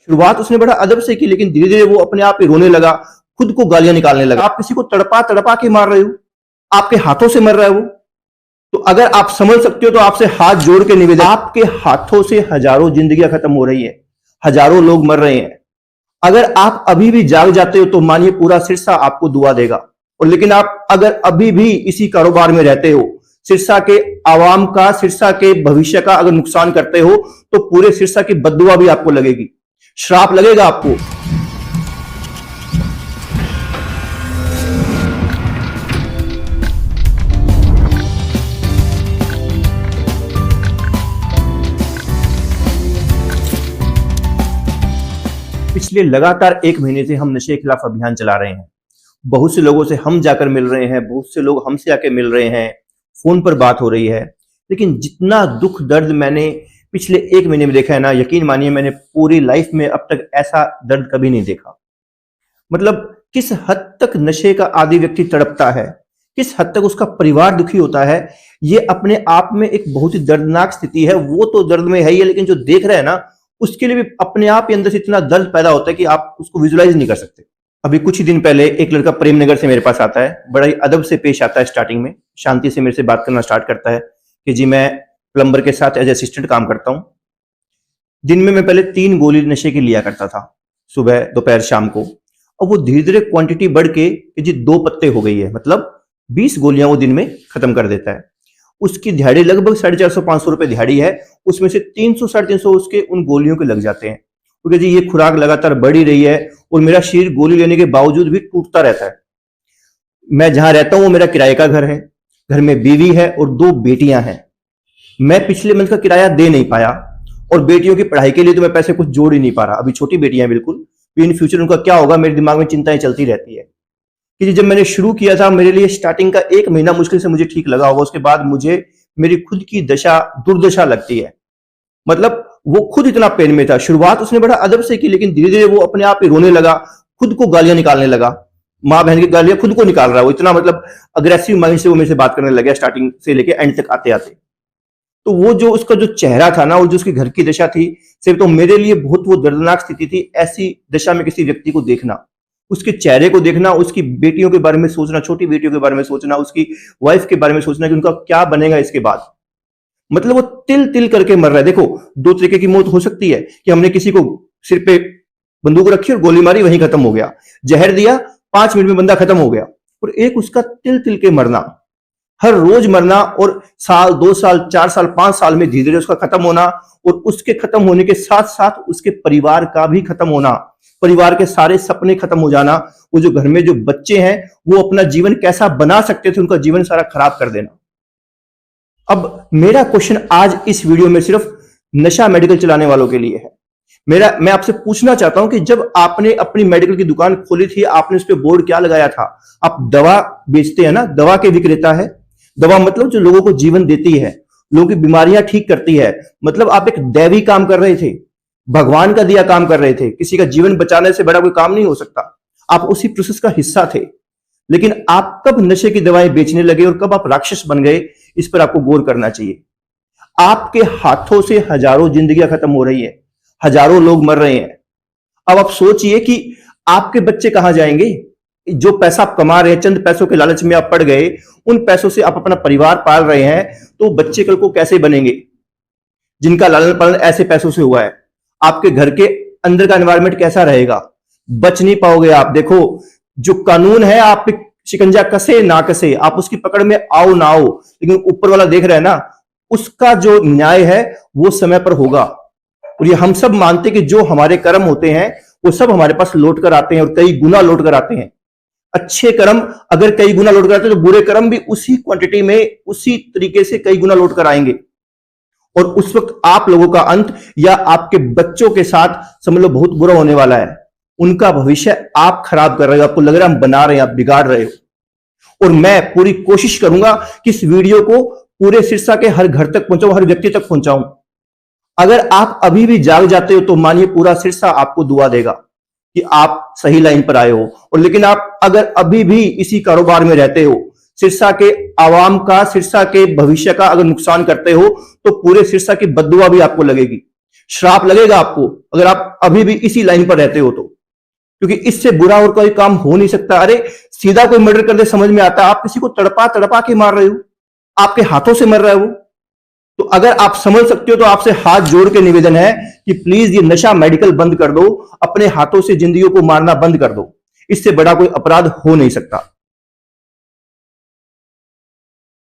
शुरुआत उसने बड़ा अदब से की, लेकिन धीरे धीरे वो अपने आप ही रोने लगा, खुद को गालियां निकालने लगा। आप किसी को तड़पा तड़पा के मार रहे हो, आपके हाथों से मर रहा है वो। तो अगर आप समझ सकते हो तो आपसे हाथ जोड़ के निवेदन, आपके हाथों से हजारों जिंदगियां खत्म हो रही है, हजारों लोग मर रहे हैं। अगर आप अभी भी जाग जाते हो तो मानिए पूरा सिरसा आपको दुआ देगा। और लेकिन आप अगर अभी भी इसी कारोबार में रहते हो, सिरसा के आवाम का, सिरसा के भविष्य का अगर नुकसान करते हो, तो पूरे सिरसा की बद्दुआ भी आपको लगेगी, श्राप लगेगा आपको। पिछले लगातार 1 महीने से हम नशे के खिलाफ अभियान चला रहे हैं। बहुत से लोगों से हम जाकर मिल रहे हैं, बहुत से लोग हमसे आके मिल रहे हैं, फोन पर बात हो रही है। लेकिन जितना दुख दर्द मैंने पिछले 1 महीने में देखा है ना, यकीन मानिए मैंने पूरी लाइफ में अब तक ऐसा दर्द कभी नहीं देखा। मतलब किस हद तक नशे का आदी व्यक्ति तड़पता है, किस हद तक उसका परिवार दुखी होता है, ये अपने आप में एक बहुत ही दर्दनाक स्थिति है। वो तो दर्द में है ही है, लेकिन जो देख रहे हैं ना, उसके लिए भी अपने आप ही अंदर से इतना दर्द पैदा होता है कि आप उसको विजुलाइज नहीं कर सकते। अभी कुछ ही दिन पहले एक लड़का प्रेमनगर से मेरे पास आता है, बड़ा ही अदब से पेश आता है। स्टार्टिंग में शांति से मेरे से बात करना स्टार्ट करता है कि जी मैं प्लम्बर के साथ एज असिस्टेंट काम करता हूं। दिन में मैं पहले 3 गोली नशे की लिया करता था, सुबह दोपहर शाम को। और वो धीरे धीरे क्वांटिटी बढ़ के जी 2 पत्ते हो गई है, मतलब 20 गोलियां वो दिन में खत्म कर देता है। उसकी दिहाड़ी लगभग 450-500 रुपए दिहाड़ी है, उसमें से 300-350 उसके उन गोलियों के लग जाते हैं। क्योंकि जी ये खुराक लगातार बढ़ ही रही है और मेरा शरीर गोली लेने के बावजूद भी टूटता रहता है। मैं जहां रहता हूं वो मेरा किराए का घर है, घर में बीवी है और 2 बेटियां हैं। मैं पिछले मंथ का किराया दे नहीं पाया और बेटियों की पढ़ाई के लिए तो मैं पैसे कुछ जोड़ ही नहीं पा रहा। अभी छोटी बेटियां हैं बिल्कुल, इन फ्यूचर उनका क्या होगा, मेरे दिमाग में चिंताएं चलती रहती है। कि जब मैंने शुरू किया था, मेरे लिए स्टार्टिंग का 1 महीना मुश्किल से मुझे ठीक लगा होगा, उसके बाद मुझे मेरी खुद की दशा दुर्दशा लगती है। मतलब वो खुद इतना पेन में था। शुरुआत उसने बड़ा अदब से की, लेकिन धीरे धीरे वो अपने आप ही रोने लगा, खुद को गालियां निकालने लगा, माँ बहन की गालियां खुद को निकाल रहा है। वो इतना मतलब अग्रेसिव माइंड से वो मेरे से बात करने लगा, स्टार्टिंग से लेके एंड तक आते आते। तो वो जो उसका जो चेहरा था ना, और जो उसके घर की दशा थी, सिर्फ तो मेरे लिए बहुत वो दर्दनाक स्थिति थी। ऐसी दशा में किसी व्यक्ति को देखना, उसके चेहरे को देखना, उसकी बेटियों के बारे में सोचना, छोटी बेटियों के बारे में सोचना, उसकी वाइफ के बारे में सोचना कि उनका क्या बनेगा इसके बाद। मतलब वो तिल तिल करके मर रहा है। देखो 2 तरीके की मौत हो सकती है कि हमने किसी को सिर पे बंदूक रखी और गोली मारी, वहीं खत्म हो गया। जहर दिया, 5 मिनट में बंदा खत्म हो गया। और एक उसका तिल तिल के मरना, हर रोज मरना, और साल 2 साल 4 साल 5 साल में धीरे धीरे उसका खत्म होना, और उसके खत्म होने के साथ साथ उसके परिवार का भी खत्म होना, परिवार के सारे सपने खत्म हो जाना। वो जो घर में जो बच्चे हैं वो अपना जीवन कैसा बना सकते थे, उनका जीवन सारा खराब कर देना। अब मेरा क्वेश्चन आज इस वीडियो में सिर्फ नशा मेडिकल चलाने वालों के लिए है। मैं आपसे पूछना चाहता हूं कि जब आपने अपनी मेडिकल की दुकान खोली थी, आपने उस पर बोर्ड क्या लगाया था? आप दवा बेचते हैं ना, दवा के विक्रेता है। दवा मतलब जो लोगों को जीवन देती है, लोगों की बीमारियां ठीक करती है। मतलब आप एक दैवी काम कर रहे थे, भगवान का दिया काम कर रहे थे। किसी का जीवन बचाने से बड़ा कोई काम नहीं हो सकता। आप उसी प्रोसेस का हिस्सा थे। लेकिन आप कब नशे की दवाएं बेचने लगे और कब आप राक्षस बन गए, इस पर आपको गौर करना चाहिए। आपके हाथों से हजारों जिंदगियां खत्म हो रही है, हजारों लोग मर रहे हैं। अब आप सोचिए कि आपके बच्चे कहां जाएंगे? जो पैसा आप कमा रहे हैं, चंद पैसों के लालच में आप पड़ गए, उन पैसों से आप अपना परिवार पाल रहे हैं, तो बच्चे कल को कैसे बनेंगे जिनका लालन पालन ऐसे पैसों से हुआ है? आपके घर के अंदर का एनवायरनमेंट कैसा रहेगा? बच नहीं पाओगे आप। देखो जो कानून है, आप पे शिकंजा कसे ना कसे, आप उसकी पकड़ में आओ ना आओ, लेकिन ऊपर वाला देख रहा है ना, उसका जो न्याय है वो समय पर होगा। और ये हम सब मानते कि जो हमारे कर्म होते हैं वो सब हमारे पास लौट कर आते हैं, और कई गुना लौट कर आते हैं। अच्छे कर्म अगर कई गुना लौट कर आते हैं, तो बुरे कर्म भी उसी क्वांटिटी में, उसी तरीके से कई गुना लौट कर आएंगे। और उस वक्त आप लोगों का अंत या आपके बच्चों के साथ समझ लो बहुत बुरा होने वाला है। उनका भविष्य आप खराब कर रहे हो, आपको लग रहा है हम बना रहे हैं, आप बिगाड़ रहे हो। और मैं पूरी कोशिश करूंगा कि इस वीडियो को पूरे सिरसा के हर घर तक पहुंचाऊं, हर व्यक्ति तक पहुंचाऊं। अगर आप अभी भी जाग जाते हो तो मानिए पूरा सिरसा आपको दुआ देगा कि आप सही लाइन पर आए हो। और लेकिन आप अगर अभी भी इसी कारोबार में रहते हो, सिरसा के आवाम का, सिरसा के भविष्य का अगर नुकसान करते हो, तो पूरे सिरसा की बद्दुआ भी आपको लगेगी, श्राप लगेगा आपको अगर आप अभी भी इसी लाइन पर रहते हो तो, क्योंकि इससे बुरा और कोई काम हो नहीं सकता। अरे सीधा कोई मर्डर कर दे समझ में आता, आप किसी को तड़पा तड़पा के मार रहे हो, आपके हाथों से मर रहा है वो। तो अगर आप समझ सकते हो तो आपसे हाथ जोड़ के निवेदन है कि प्लीज ये नशा मेडिकल बंद कर दो, अपने हाथों से जिंदगियों को मारना बंद कर दो। इससे बड़ा कोई अपराध हो नहीं सकता।